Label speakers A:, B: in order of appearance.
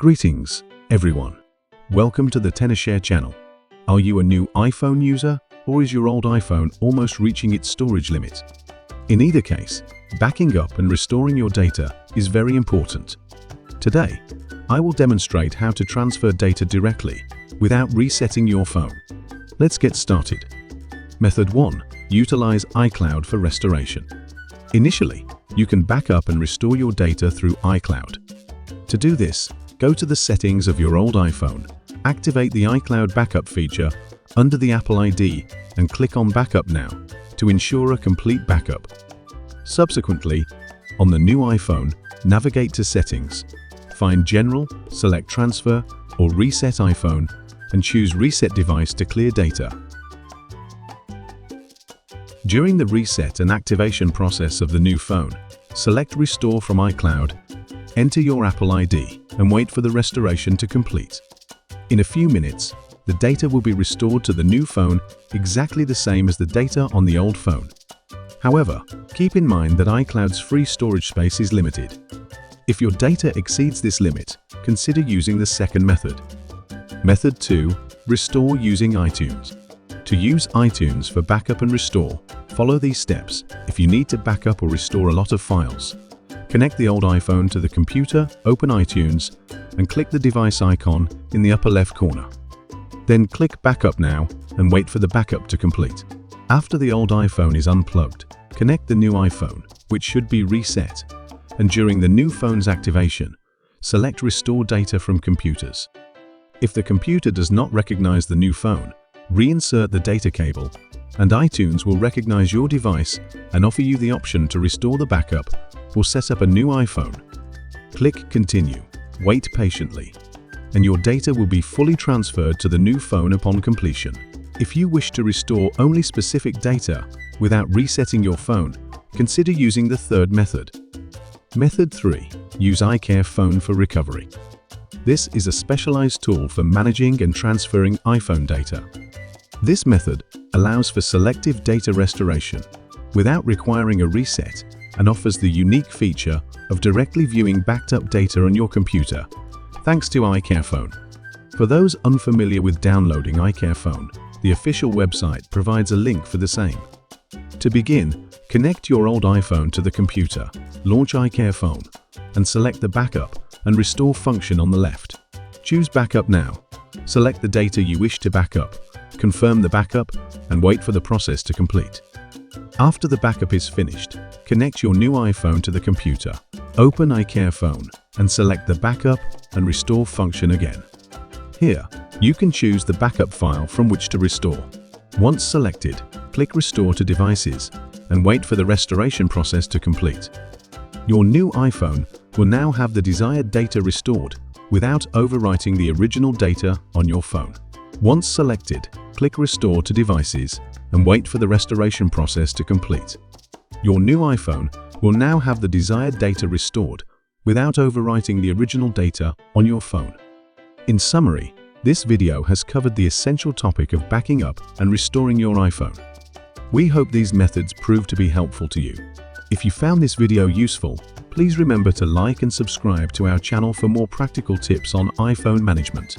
A: Greetings, everyone. Welcome to the Tenorshare channel. Are you a new iPhone user, or is your old iPhone almost reaching its storage limit? In either case, backing up and restoring your data is very important. Today, I will demonstrate how to transfer data directly without resetting your phone. Let's get started. Method 1. Utilize iCloud for restoration. Initially, you can back up and restore your data through iCloud. To do this, go to the settings of your old iPhone, activate the iCloud backup feature under the Apple ID and click on Backup Now to ensure a complete backup. Subsequently, on the new iPhone, navigate to Settings, find General, select Transfer or Reset iPhone and choose Reset Device to clear data. During the reset and activation process of the new phone, select Restore from iCloud, enter your Apple ID and wait for the restoration to complete. In a few minutes, the data will be restored to the new phone exactly the same as the data on the old phone. However, keep in mind that iCloud's free storage space is limited. If your data exceeds this limit, consider using the second method. Method 2. Restore using iTunes. To use iTunes for backup and restore, follow these steps. If you need to backup or restore a lot of files, connect the old iPhone to the computer, open iTunes, and click the device icon in the upper left corner. Then click Backup Now and wait for the backup to complete. After the old iPhone is unplugged, connect the new iPhone, which should be reset, and during the new phone's activation, select Restore Data from Computers. If the computer does not recognize the new phone, reinsert the data cable, and iTunes will recognize your device and offer you the option to restore the backup or set up a new iPhone. Click Continue, wait patiently, and your data will be fully transferred to the new phone upon completion. If you wish to restore only specific data without resetting your phone, consider using the third method. Method 3. Use iCareFone for recovery. This is a specialized tool for managing and transferring iPhone data. This method allows for selective data restoration without requiring a reset and offers the unique feature of directly viewing backed up data on your computer, thanks to iCareFone. For those unfamiliar with downloading iCareFone, the official website provides a link for the same. To begin, connect your old iPhone to the computer, launch iCareFone, and select the Backup and Restore function on the left. Choose Backup Now, select the data you wish to backup, confirm the backup, and wait for the process to complete. After the backup is finished, connect your new iPhone to the computer, open iCareFone, and select the Backup and Restore function again. Here, you can choose the backup file from which to restore. Once selected, click Restore to Devices and wait for the restoration process to complete. Your new iPhone will now have the desired data restored without overwriting the original data on your phone. Once selected, click Restore to Devices and wait for the restoration process to complete. Your new iPhone will now have the desired data restored without overwriting the original data on your phone. In summary, this video has covered the essential topic of backing up and restoring your iPhone. We hope these methods prove to be helpful to you. If you found this video useful, please remember to like and subscribe to our channel for more practical tips on iPhone management.